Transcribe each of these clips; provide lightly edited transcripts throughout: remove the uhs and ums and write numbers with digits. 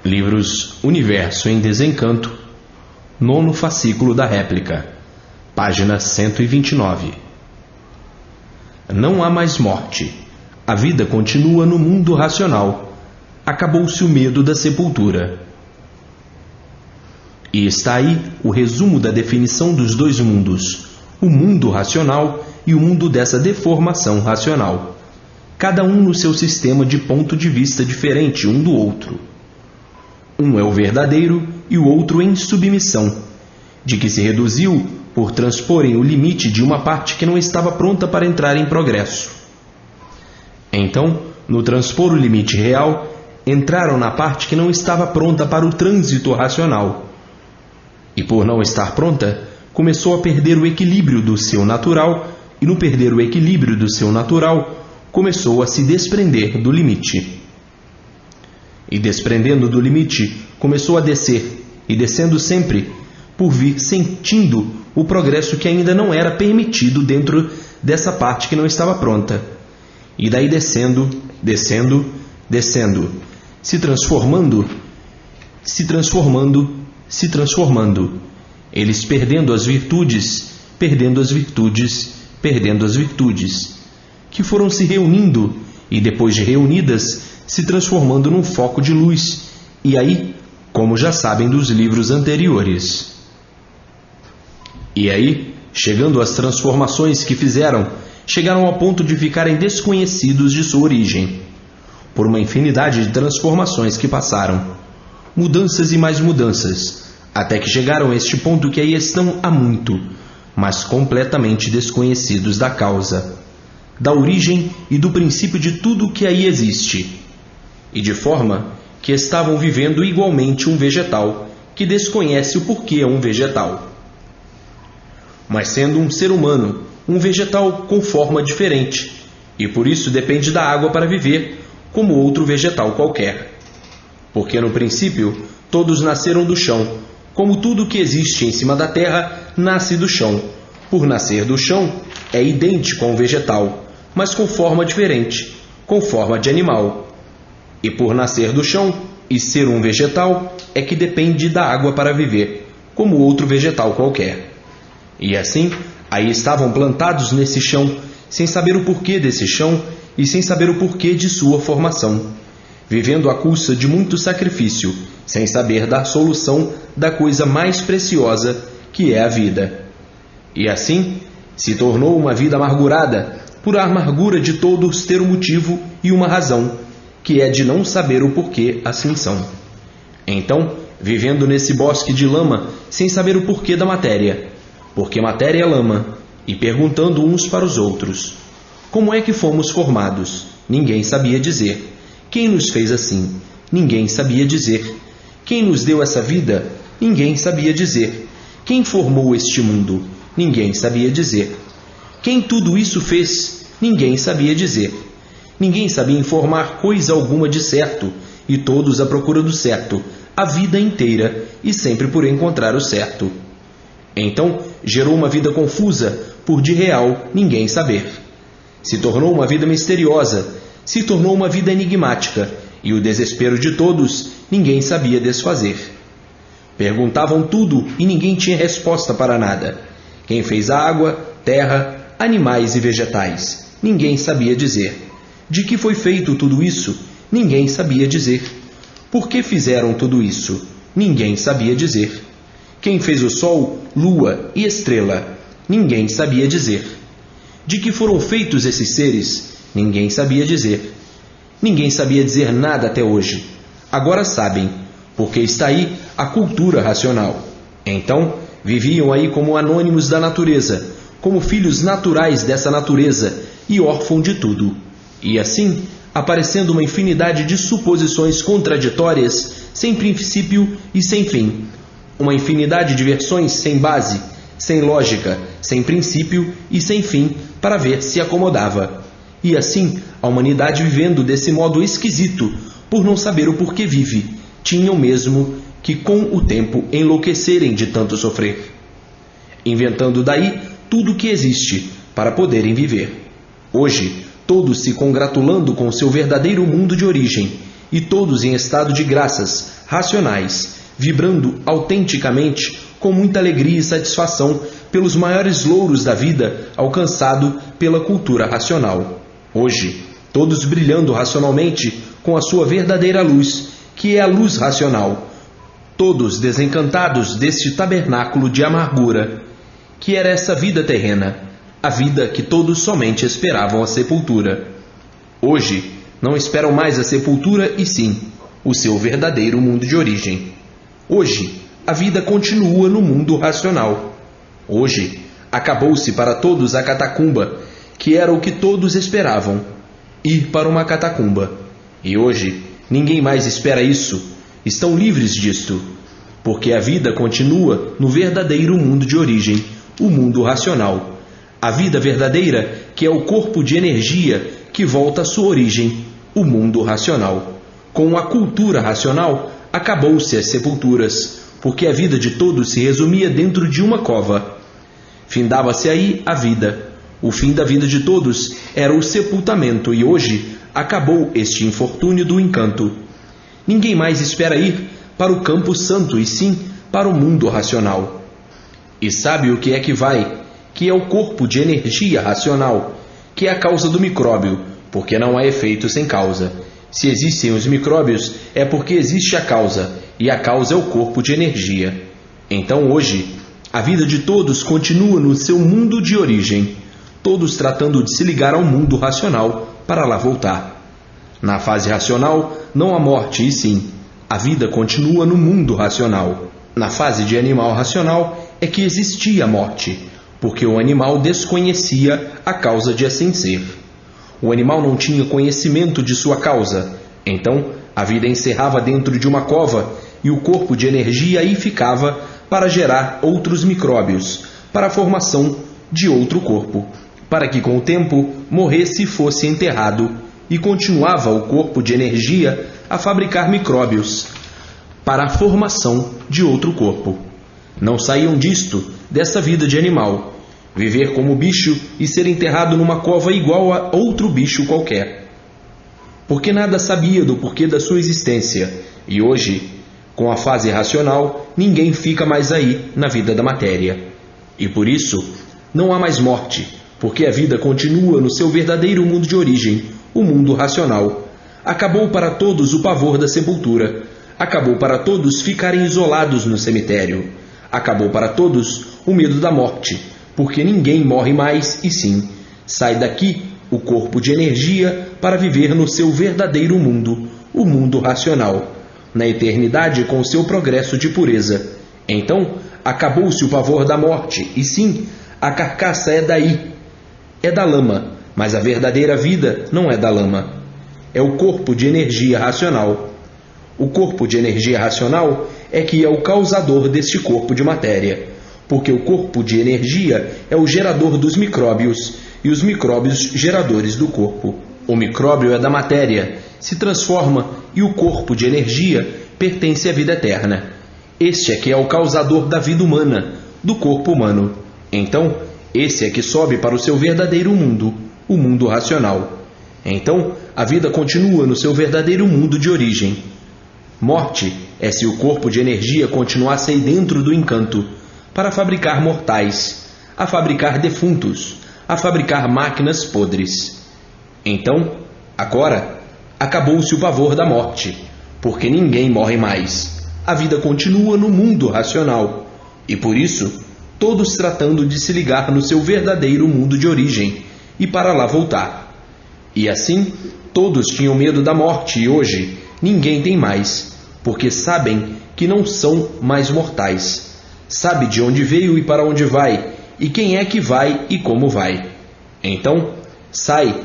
Livros Universo em Desencanto, nono fascículo da réplica, página 129. Não há mais morte. A vida continua no mundo racional. Acabou-se o medo da sepultura. E está aí o resumo da definição dos dois mundos, o mundo racional e o mundo dessa deformação racional, cada um no seu sistema de ponto de vista diferente um do outro. Um é o verdadeiro e o outro em submissão, de que se reduziu por transporem o limite de uma parte que não estava pronta para entrar em progresso. Então, no transpor o limite real, entraram na parte que não estava pronta para o trânsito racional. E por não estar pronta, começou a perder o equilíbrio do seu natural, e no perder o equilíbrio do seu natural, começou a se desprender do limite. E desprendendo do limite, começou a descer, e descendo sempre, por vir sentindo o progresso que ainda não era permitido dentro dessa parte que não estava pronta. E daí descendo, descendo, descendo, se transformando, se transformando, se transformando, eles perdendo as virtudes, perdendo as virtudes, perdendo as virtudes, que foram se reunindo, e depois de reunidas, se transformando num foco de luz, e aí, como já sabem dos livros anteriores. E aí, chegando às transformações que fizeram, chegaram ao ponto de ficarem desconhecidos de sua origem, por uma infinidade de transformações que passaram, mudanças e mais mudanças, até que chegaram a este ponto que aí estão há muito, mas completamente desconhecidos da causa, da origem e do princípio de tudo o que aí existe, e de forma que estavam vivendo igualmente um vegetal que desconhece o porquê é um vegetal. Mas sendo um ser humano, um vegetal com forma diferente, e por isso depende da água para viver, como outro vegetal qualquer. Porque no princípio todos nasceram do chão, como tudo que existe em cima da terra nasce do chão. Por nascer do chão, é idêntico a um vegetal, mas com forma diferente, com forma de animal. E por nascer do chão e ser um vegetal, é que depende da água para viver, como outro vegetal qualquer. E assim, aí estavam plantados nesse chão, sem saber o porquê desse chão e sem saber o porquê de sua formação, vivendo à custa de muito sacrifício, sem saber da solução da coisa mais preciosa que é a vida. E assim, se tornou uma vida amargurada, por a amargura de todos ter um motivo e uma razão, que é de não saber o porquê assim são. Então, vivendo nesse bosque de lama, sem saber o porquê da matéria, porque matéria é lama, e perguntando uns para os outros, como é que fomos formados? Ninguém sabia dizer. Quem nos fez assim? Ninguém sabia dizer. Quem nos deu essa vida? Ninguém sabia dizer. Quem formou este mundo? Ninguém sabia dizer. Quem tudo isso fez? Ninguém sabia dizer. Ninguém sabia informar coisa alguma de certo, e todos à procura do certo, a vida inteira, e sempre por encontrar o certo. Então, gerou uma vida confusa, por de real ninguém saber. Se tornou uma vida misteriosa, se tornou uma vida enigmática, e o desespero de todos ninguém sabia desfazer. Perguntavam tudo e ninguém tinha resposta para nada. Quem fez a água, terra, animais e vegetais? Ninguém sabia dizer. De que foi feito tudo isso? Ninguém sabia dizer. Por que fizeram tudo isso? Ninguém sabia dizer. Quem fez o sol, lua e estrela? Ninguém sabia dizer. De que foram feitos esses seres? Ninguém sabia dizer. Ninguém sabia dizer nada até hoje. Agora sabem, porque está aí a cultura racional. Então, viviam aí como anônimos da natureza, como filhos naturais dessa natureza e órfãos de tudo. E assim, aparecendo uma infinidade de suposições contraditórias, sem princípio e sem fim. Uma infinidade de versões sem base, sem lógica, sem princípio e sem fim, para ver se acomodava. E assim, a humanidade vivendo desse modo esquisito, por não saber o porquê vive, tinham mesmo que com o tempo enlouquecerem de tanto sofrer, inventando daí tudo o que existe para poderem viver. Hoje, todos se congratulando com seu verdadeiro mundo de origem, e todos em estado de graças, racionais, vibrando autenticamente com muita alegria e satisfação pelos maiores louros da vida alcançado pela cultura racional. Hoje, todos brilhando racionalmente com a sua verdadeira luz, que é a luz racional, todos desencantados deste tabernáculo de amargura, que era essa vida terrena, a vida que todos somente esperavam a sepultura. Hoje, não esperam mais a sepultura e sim o seu verdadeiro mundo de origem. Hoje, a vida continua no mundo racional. Hoje, acabou-se para todos a catacumba, que era o que todos esperavam, ir para uma catacumba. E hoje, ninguém mais espera isso, estão livres disto, porque a vida continua no verdadeiro mundo de origem, o mundo racional. A vida verdadeira, que é o corpo de energia que volta à sua origem, o mundo racional. Com a cultura racional, acabou-se as sepulturas, porque a vida de todos se resumia dentro de uma cova. Findava-se aí a vida. O fim da vida de todos era o sepultamento, e hoje acabou este infortúnio do encanto. Ninguém mais espera ir para o campo santo, e sim para o mundo racional. E sabe o que é que vai? Que é o corpo de energia racional, que é a causa do micróbio, porque não há efeito sem causa. Se existem os micróbios, é porque existe a causa, e a causa é o corpo de energia. Então hoje, a vida de todos continua no seu mundo de origem, todos tratando de se ligar ao mundo racional para lá voltar. Na fase racional, não há morte, e sim, a vida continua no mundo racional. Na fase de animal racional é que existia a morte, porque o animal desconhecia a causa de assim ser. O animal não tinha conhecimento de sua causa, então a vida encerrava dentro de uma cova e o corpo de energia aí ficava para gerar outros micróbios, para a formação de outro corpo, para que com o tempo morresse e fosse enterrado, e continuava o corpo de energia a fabricar micróbios, para a formação de outro corpo. Não saíam dessa vida de animal, viver como bicho e ser enterrado numa cova igual a outro bicho qualquer. Porque nada sabia do porquê da sua existência, e hoje, com a fase racional, ninguém fica mais aí na vida da matéria. E por isso, não há mais morte, porque a vida continua no seu verdadeiro mundo de origem, o mundo racional. Acabou para todos o pavor da sepultura, acabou para todos ficarem isolados no cemitério, acabou para todos o medo da morte, porque ninguém morre mais e sim, sai daqui o corpo de energia para viver no seu verdadeiro mundo, o mundo racional, na eternidade com o seu progresso de pureza. Então, acabou-se o pavor da morte, e sim, a carcaça é daí, é da lama, mas a verdadeira vida não é da lama, é o corpo de energia racional. O corpo de energia racional é que é o causador deste corpo de matéria, porque o corpo de energia é o gerador dos micróbios e os micróbios geradores do corpo. O micróbio é da matéria, se transforma e o corpo de energia pertence à vida eterna. Este é que é o causador da vida humana, do corpo humano. Então, esse é que sobe para o seu verdadeiro mundo, o mundo racional. Então, a vida continua no seu verdadeiro mundo de origem. Morte é se o corpo de energia continuasse aí dentro do encanto, para fabricar mortais, a fabricar defuntos, a fabricar máquinas podres. Então, agora, acabou-se o pavor da morte, porque ninguém morre mais. A vida continua no mundo racional, e por isso, todos tratando de se ligar no seu verdadeiro mundo de origem, e para lá voltar. E assim, todos tinham medo da morte, e hoje, ninguém tem mais, porque sabem que não são mais mortais. Sabe de onde veio e para onde vai, e quem é que vai e como vai. Então, sai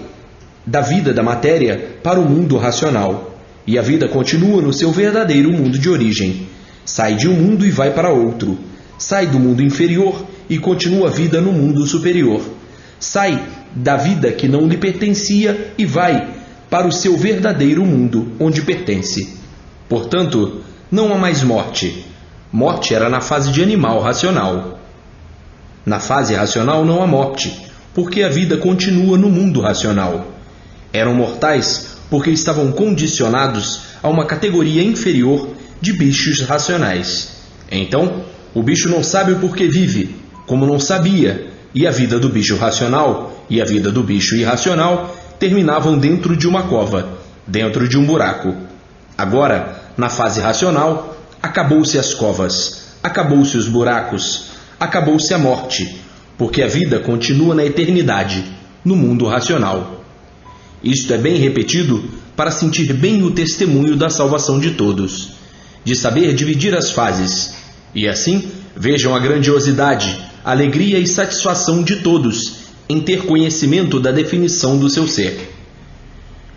da vida da matéria para o mundo racional, e a vida continua no seu verdadeiro mundo de origem. Sai de um mundo e vai para outro. Sai do mundo inferior e continua a vida no mundo superior. Sai da vida que não lhe pertencia e vai para o seu verdadeiro mundo, onde pertence. Portanto, não há mais morte. Morte era na fase de animal racional. Na fase racional não há morte, porque a vida continua no mundo racional. Eram mortais porque estavam condicionados a uma categoria inferior de bichos racionais. Então, o bicho não sabe o porquê vive, como não sabia, e a vida do bicho racional e a vida do bicho irracional terminavam dentro de uma cova, dentro de um buraco. Agora, na fase racional, acabou-se as covas, acabou-se os buracos, acabou-se a morte, porque a vida continua na eternidade, no mundo racional. Isto é bem repetido para sentir bem o testemunho da salvação de todos, de saber dividir as fases, e assim vejam a grandiosidade, alegria e satisfação de todos em ter conhecimento da definição do seu ser.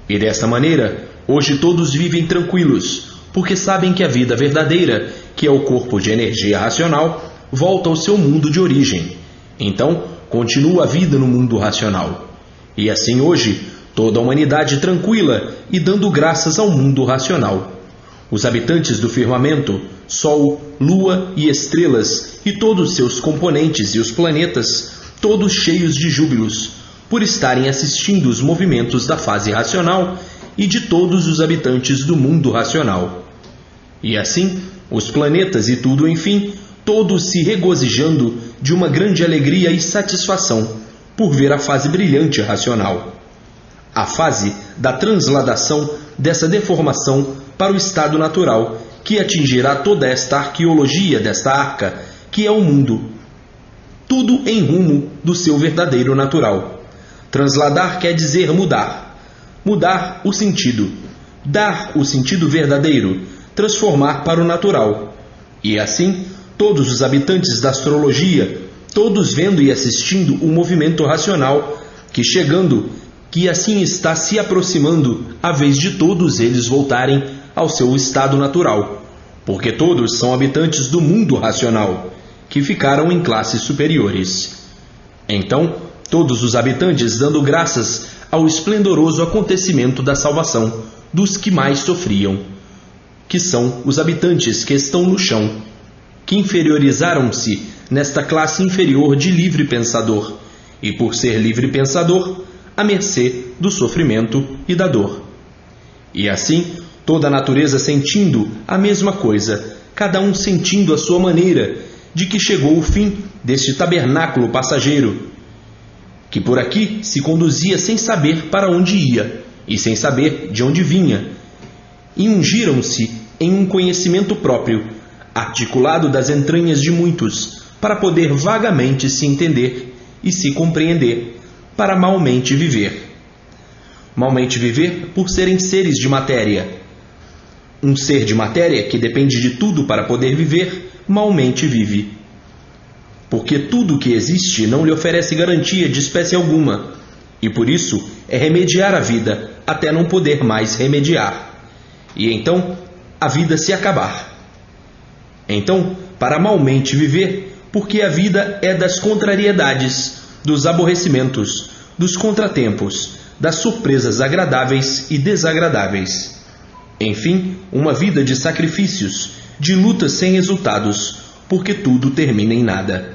E desta maneira, hoje todos vivem tranquilos, porque sabem que a vida verdadeira, que é o corpo de energia racional, volta ao seu mundo de origem. Então, continua a vida no mundo racional. E assim hoje, toda a humanidade tranquila e dando graças ao mundo racional. Os habitantes do firmamento, Sol, Lua e estrelas, e todos seus componentes e os planetas, todos cheios de júbilos, por estarem assistindo os movimentos da fase racional e de todos os habitantes do mundo racional. E assim, os planetas e tudo, enfim, todos se regozijando de uma grande alegria e satisfação por ver a fase brilhante racional. A fase da transladação dessa deformação para o estado natural, que atingirá toda esta arqueologia desta arca, que é o mundo. Tudo em rumo do seu verdadeiro natural. Transladar quer dizer mudar. Mudar o sentido. Dar o sentido verdadeiro. Transformar para o natural. E assim, todos os habitantes da astrologia, todos vendo e assistindo o movimento racional, que chegando, que assim está se aproximando, a vez de todos eles voltarem ao seu estado natural, porque todos são habitantes do mundo racional, que ficaram em classes superiores. Então, todos os habitantes dando graças ao esplendoroso acontecimento da salvação dos que mais sofriam, que são os habitantes que estão no chão, que inferiorizaram-se nesta classe inferior de livre pensador, e por ser livre pensador, à mercê do sofrimento e da dor. E assim, toda a natureza sentindo a mesma coisa, cada um sentindo a sua maneira, de que chegou o fim deste tabernáculo passageiro, que por aqui se conduzia sem saber para onde ia, e sem saber de onde vinha, e ungiram-se em um conhecimento próprio, articulado das entranhas de muitos, para poder vagamente se entender e se compreender, para malmente viver. Malmente viver por serem seres de matéria. Um ser de matéria que depende de tudo para poder viver, malmente vive. Porque tudo que existe não lhe oferece garantia de espécie alguma, e por isso é remediar a vida até não poder mais remediar, e então a vida se acabar. Então, para malmente viver, porque a vida é das contrariedades, dos aborrecimentos, dos contratempos, das surpresas agradáveis e desagradáveis. Enfim, uma vida de sacrifícios, de lutas sem resultados, porque tudo termina em nada.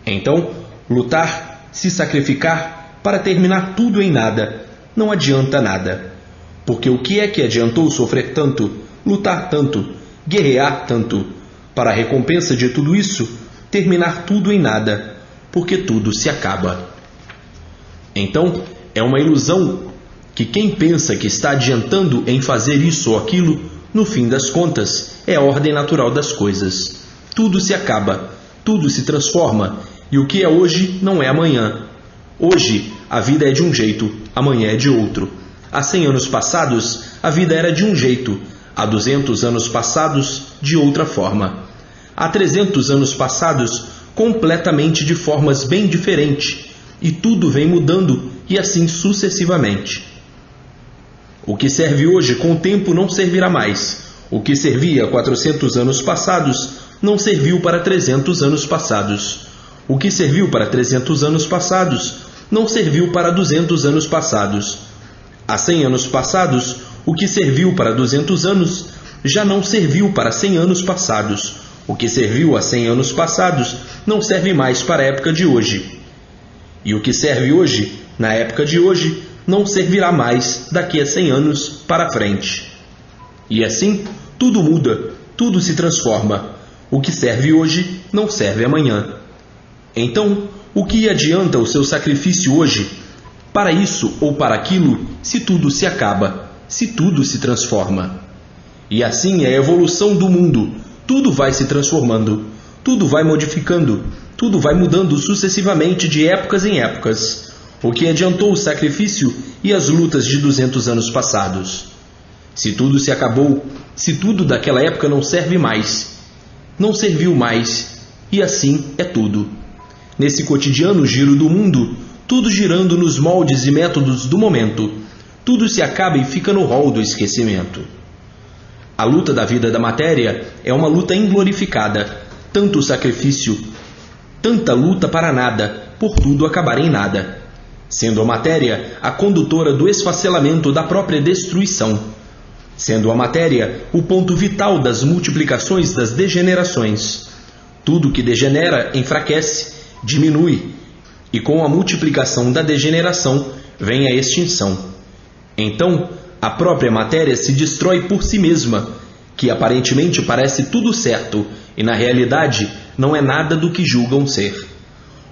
Então, lutar, se sacrificar, para terminar tudo em nada, não adianta nada. Porque o que é que adiantou sofrer tanto, lutar tanto, guerrear tanto, para a recompensa de tudo isso, terminar tudo em nada, porque tudo se acaba. Então, é uma ilusão que quem pensa que está adiantando em fazer isso ou aquilo, no fim das contas, é a ordem natural das coisas. Tudo se acaba, tudo se transforma, e o que é hoje não é amanhã. Hoje, a vida é de um jeito, amanhã é de outro. Há 100 anos passados, a vida era de um jeito, há 200 anos passados, de outra forma. Há 300 anos passados, completamente de formas bem diferentes, e tudo vem mudando, e assim sucessivamente. O que serve hoje com o tempo não servirá mais. O que servia 400 anos passados não serviu para 300 anos passados. O que serviu para 300 anos passados não serviu para 200 anos passados. Há 100 anos passados, o que serviu para 200 anos já não serviu para 100 anos passados. O que serviu há 100 anos passados não serve mais para a época de hoje. E o que serve hoje, na época de hoje, não servirá mais daqui a 100 anos para frente. E assim, tudo muda, tudo se transforma. O que serve hoje não serve amanhã. Então, o que adianta o seu sacrifício hoje, para isso ou para aquilo, se tudo se acaba, se tudo se transforma? E assim é a evolução do mundo. Tudo vai se transformando, tudo vai modificando, tudo vai mudando sucessivamente de épocas em épocas. O que adiantou o sacrifício e as lutas de 200 anos passados? Se tudo se acabou, se tudo daquela época não serve mais, não serviu mais, e assim é tudo. Nesse cotidiano giro do mundo, tudo girando nos moldes e métodos do momento, tudo se acaba e fica no rol do esquecimento. A luta da vida da matéria é uma luta inglorificada, tanto sacrifício, tanta luta para nada, por tudo acabar em nada, sendo a matéria a condutora do esfacelamento da própria destruição, sendo a matéria o ponto vital das multiplicações das degenerações. Tudo que degenera enfraquece, diminui, e com a multiplicação da degeneração vem a extinção. Então, a própria matéria se destrói por si mesma, que aparentemente parece tudo certo e na realidade não é nada do que julgam ser.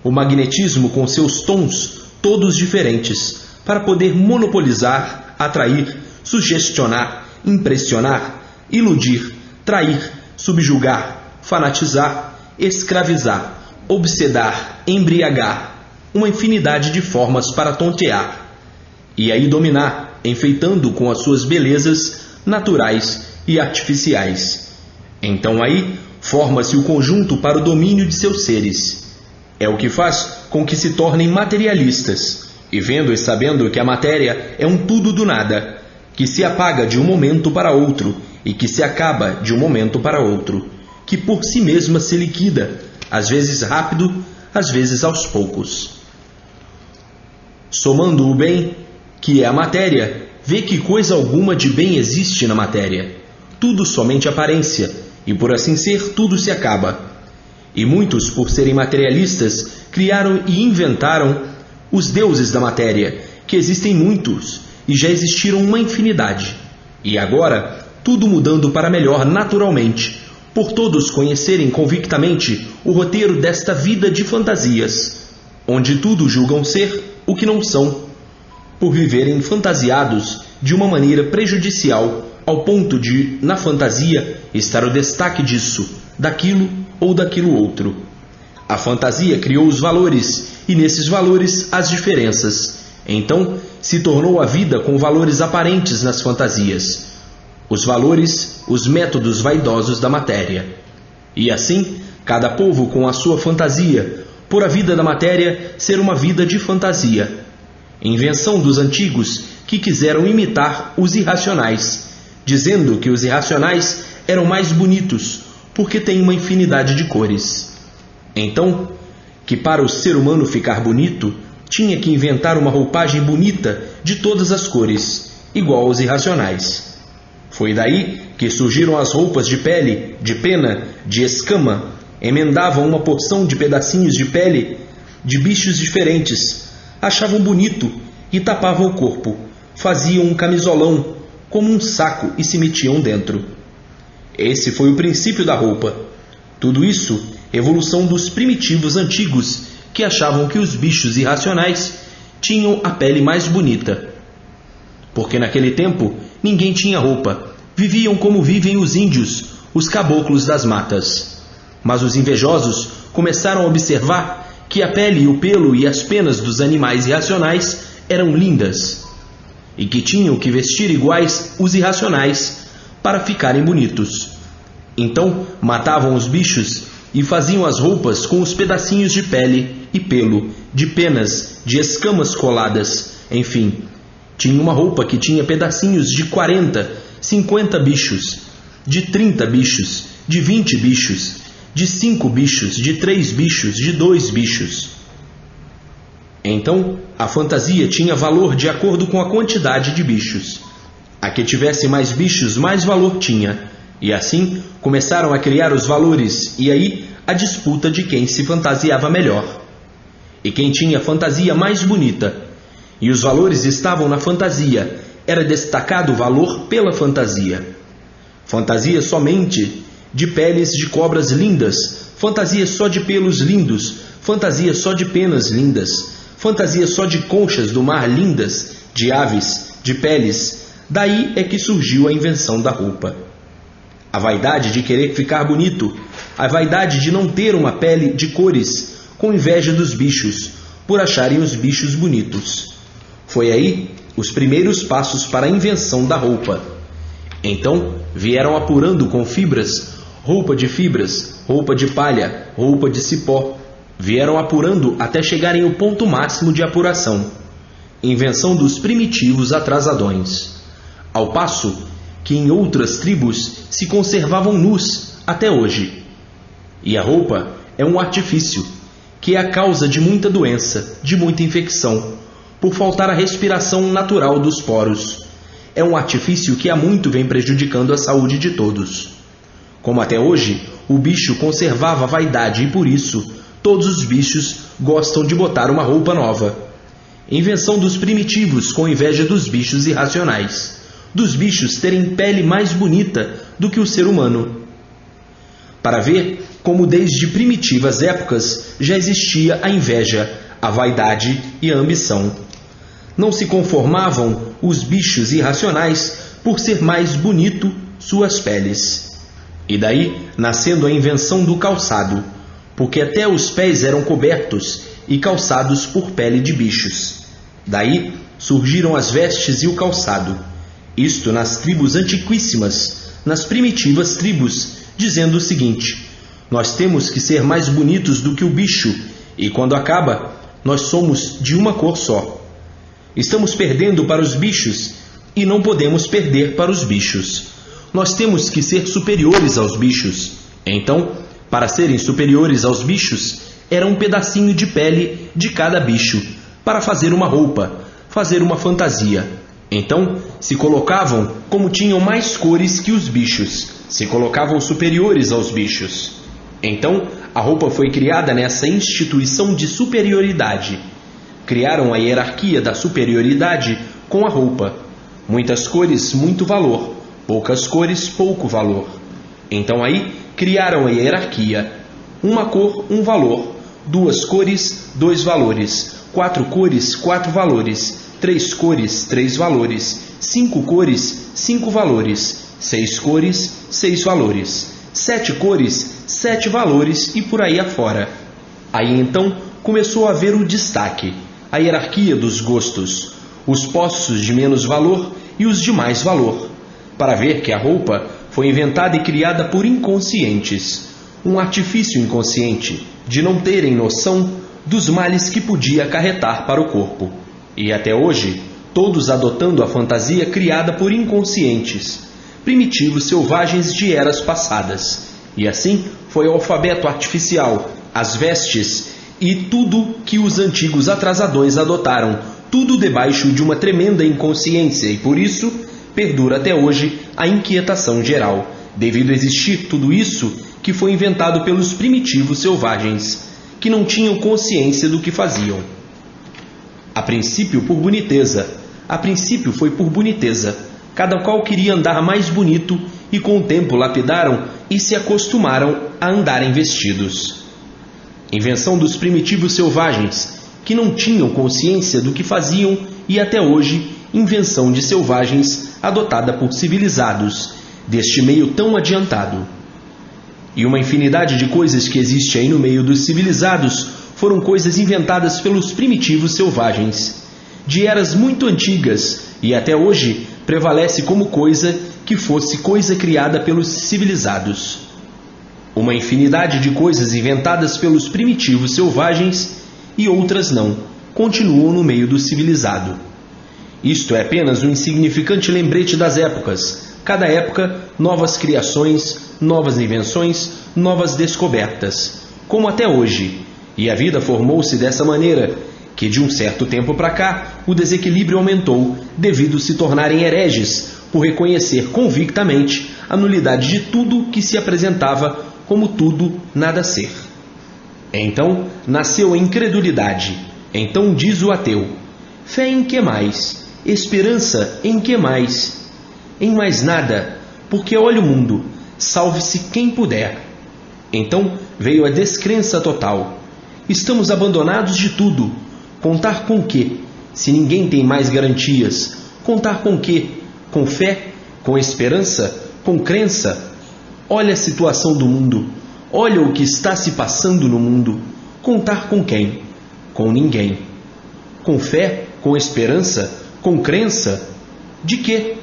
O magnetismo com seus tons todos diferentes, para poder monopolizar, atrair, sugestionar, impressionar, iludir, trair, subjugar, fanatizar, escravizar, obsedar, embriagar, uma infinidade de formas para tontear, e aí dominar, enfeitando com as suas belezas naturais e artificiais. Então aí forma-se o conjunto para o domínio de seus seres. É o que faz com que se tornem materialistas, e vendo e sabendo que a matéria é um tudo do nada, que se apaga de um momento para outro e que se acaba de um momento para outro, que por si mesma se liquida, às vezes rápido, às vezes aos poucos. Somando o bem, que é a matéria, vê que coisa alguma de bem existe na matéria. Tudo somente aparência, e por assim ser, tudo se acaba. E muitos, por serem materialistas, criaram e inventaram os deuses da matéria, que existem muitos, e já existiram uma infinidade. E agora, tudo mudando para melhor naturalmente, por todos conhecerem convictamente o roteiro desta vida de fantasias, onde tudo julgam ser o que não são, por viverem fantasiados de uma maneira prejudicial, ao ponto de, na fantasia, estar o destaque disso, daquilo ou daquilo outro. A fantasia criou os valores, e nesses valores as diferenças. Então, se tornou a vida com valores aparentes nas fantasias. Os valores, os métodos vaidosos da matéria. E assim, cada povo com a sua fantasia, por a vida da matéria ser uma vida de fantasia. Invenção dos antigos que quiseram imitar os irracionais, dizendo que os irracionais eram mais bonitos, porque têm uma infinidade de cores. Então, que para o ser humano ficar bonito, tinha que inventar uma roupagem bonita de todas as cores, igual aos irracionais. Foi daí que surgiram as roupas de pele, de pena, de escama, emendavam uma porção de pedacinhos de pele de bichos diferentes, achavam bonito e tapavam o corpo, faziam um camisolão, como um saco, e se metiam dentro. Esse foi o princípio da roupa. Tudo isso, evolução dos primitivos antigos, que achavam que os bichos irracionais tinham a pele mais bonita. Porque naquele tempo ninguém tinha roupa, viviam como vivem os índios, os caboclos das matas. Mas os invejosos começaram a observar que a pele, o pelo e as penas dos animais irracionais eram lindas, e que tinham que vestir iguais os irracionais para ficarem bonitos. Então matavam os bichos e faziam as roupas com os pedacinhos de pele e pelo, de penas, de escamas coladas, enfim. Tinha uma roupa que tinha pedacinhos de 40, 50 bichos, de 30 bichos, de 20 bichos, de 5 bichos, de 3 bichos, de 2 bichos. Então, a fantasia tinha valor de acordo com a quantidade de bichos. A que tivesse mais bichos, mais valor tinha. E assim, começaram a criar os valores, e aí a disputa de quem se fantasiava melhor. E quem tinha fantasia mais bonita. E os valores estavam na fantasia, era destacado o valor pela fantasia. Fantasia somente de peles de cobras lindas, fantasia só de pelos lindos, fantasia só de penas lindas, fantasia só de conchas do mar lindas, de aves, de peles. Daí é que surgiu a invenção da roupa. A vaidade de querer ficar bonito, a vaidade de não ter uma pele de cores, com inveja dos bichos, por acharem os bichos bonitos. Foi aí os primeiros passos para a invenção da roupa. Então vieram apurando com fibras, roupa de palha, roupa de cipó. Vieram apurando até chegarem ao ponto máximo de apuração. Invenção dos primitivos atrasadões. Ao passo que em outras tribos se conservavam nus até hoje. E a roupa é um artifício, que é a causa de muita doença, de muita infecção, por faltar a respiração natural dos poros. É um artifício que há muito vem prejudicando a saúde de todos. Como até hoje, o bicho conservava a vaidade e por isso, todos os bichos gostam de botar uma roupa nova. Invenção dos primitivos com inveja dos bichos irracionais, dos bichos terem pele mais bonita do que o ser humano. Para ver como desde primitivas épocas já existia a inveja, a vaidade e a ambição. Não se conformavam os bichos irracionais por ser mais bonito suas peles. E daí nascendo a invenção do calçado, porque até os pés eram cobertos e calçados por pele de bichos. Daí surgiram as vestes e o calçado. Isto nas tribos antiquíssimas, nas primitivas tribos, dizendo o seguinte: nós temos que ser mais bonitos do que o bicho, e quando acaba, nós somos de uma cor só. Estamos perdendo para os bichos e não podemos perder para os bichos. Nós temos que ser superiores aos bichos. Então, para serem superiores aos bichos, era um pedacinho de pele de cada bicho, para fazer uma roupa, fazer uma fantasia. Então, se colocavam como tinham mais cores que os bichos, se colocavam superiores aos bichos. Então, a roupa foi criada nessa instituição de superioridade. Criaram a hierarquia da superioridade com a roupa. Muitas cores, muito valor. Poucas cores, pouco valor. Então aí criaram a hierarquia. Uma cor, um valor. Duas cores, dois valores. Quatro cores, quatro valores. Três cores, três valores. Cinco cores, cinco valores. Seis cores, seis valores. Sete cores, sete valores e por aí afora. Aí então começou a haver o destaque, a hierarquia dos gostos, os postos de menos valor e os de mais valor, para ver que a roupa foi inventada e criada por inconscientes, um artifício inconsciente de não terem noção dos males que podia acarretar para o corpo. E até hoje, todos adotando a fantasia criada por inconscientes, primitivos selvagens de eras passadas. E assim foi o alfabeto artificial, as vestes e tudo que os antigos atrasadões adotaram, tudo debaixo de uma tremenda inconsciência, e por isso perdura até hoje a inquietação geral, devido a existir tudo isso que foi inventado pelos primitivos selvagens, que não tinham consciência do que faziam. A princípio por boniteza, a princípio foi por boniteza, cada qual queria andar mais bonito e com o tempo lapidaram e se acostumaram a andarem vestidos. Invenção dos primitivos selvagens, que não tinham consciência do que faziam, e até hoje, invenção de selvagens adotada por civilizados, deste meio tão adiantado. E uma infinidade de coisas que existe aí no meio dos civilizados foram coisas inventadas pelos primitivos selvagens, de eras muito antigas, e até hoje prevalece como coisa que fosse coisa criada pelos civilizados. Uma infinidade de coisas inventadas pelos primitivos selvagens e outras não, continuam no meio do civilizado. Isto é apenas um insignificante lembrete das épocas. Cada época, novas criações, novas invenções, novas descobertas, como até hoje. E a vida formou-se dessa maneira, que de um certo tempo para cá, o desequilíbrio aumentou, devido se tornarem hereges, por reconhecer convictamente a nulidade de tudo que se apresentava como tudo nada ser. Então nasceu a incredulidade. Então diz o ateu: Fé em que mais? Esperança em que mais? Em mais nada, porque olha o mundo, salve-se quem puder. Então veio a descrença total. Estamos abandonados de tudo. Contar com quê? Se ninguém tem mais garantias, contar com quê? Com fé? Com esperança? Com crença? Olha a situação do mundo. Olha o que está se passando no mundo. Contar com quem? Com ninguém. Com fé? Com esperança? Com crença? De quê?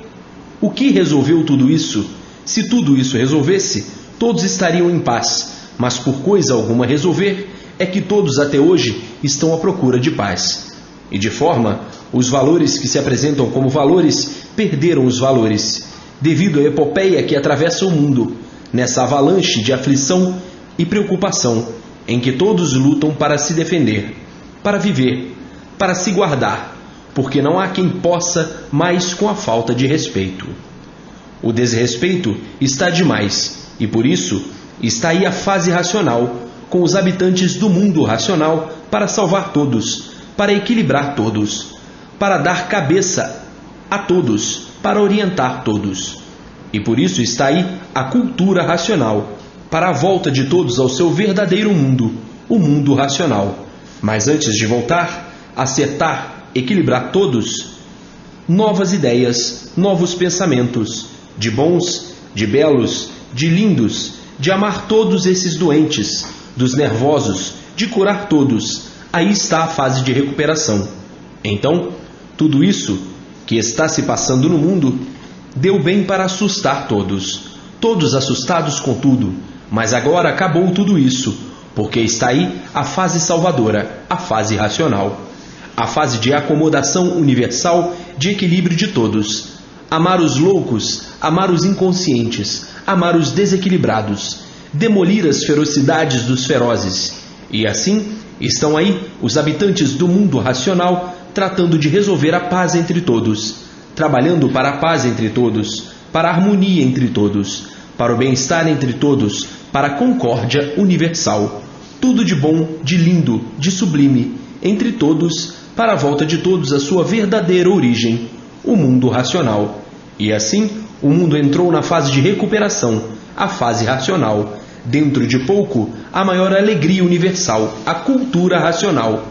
O que resolveu tudo isso? Se tudo isso resolvesse, todos estariam em paz, mas por coisa alguma resolver, é que todos até hoje estão à procura de paz. E de forma, os valores que se apresentam como valores perderam os valores, devido à epopeia que atravessa o mundo, nessa avalanche de aflição e preocupação, em que todos lutam para se defender, para viver, para se guardar, porque não há quem possa mais com a falta de respeito. O desrespeito está demais, e por isso está aí a fase racional, com os habitantes do mundo racional para salvar todos, para equilibrar todos, para dar cabeça a todos, para orientar todos. E por isso está aí a cultura racional, para a volta de todos ao seu verdadeiro mundo, o mundo racional. Mas antes de voltar, acertar, equilibrar todos, novas ideias, novos pensamentos, de bons, de belos, de lindos, de amar todos esses doentes, dos nervosos, de curar todos. Aí está a fase de recuperação. Então, tudo isso que está se passando no mundo deu bem para assustar todos, todos assustados com tudo, mas agora acabou tudo isso, porque está aí a fase salvadora, a fase racional, a fase de acomodação universal, de equilíbrio de todos. Amar os loucos, amar os inconscientes, amar os desequilibrados, demolir as ferocidades dos ferozes. E assim estão aí os habitantes do mundo racional tratando de resolver a paz entre todos, trabalhando para a paz entre todos, para a harmonia entre todos, para o bem-estar entre todos, para a concórdia universal. Tudo de bom, de lindo, de sublime, entre todos, para a volta de todos à sua verdadeira origem, o mundo racional. E assim, o mundo entrou na fase de recuperação, a fase racional. Dentro de pouco, a maior alegria universal, a cultura racional.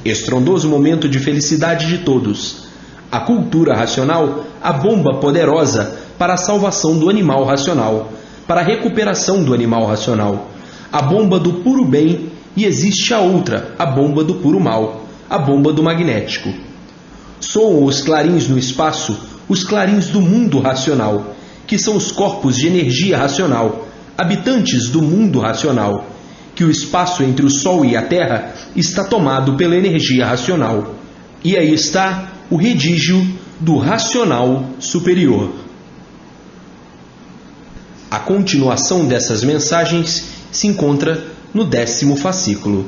Estrondoso momento de felicidade de todos. A cultura racional, a bomba poderosa para a salvação do animal racional, para a recuperação do animal racional. A bomba do puro bem, e existe a outra, a bomba do puro mal, a bomba do magnético. Soam os clarins no espaço, os clarins do mundo racional, que são os corpos de energia racional, habitantes do mundo racional, que o espaço entre o Sol e a Terra está tomado pela energia racional. E aí está o redígio do racional superior. A continuação dessas mensagens se encontra no 10º fascículo.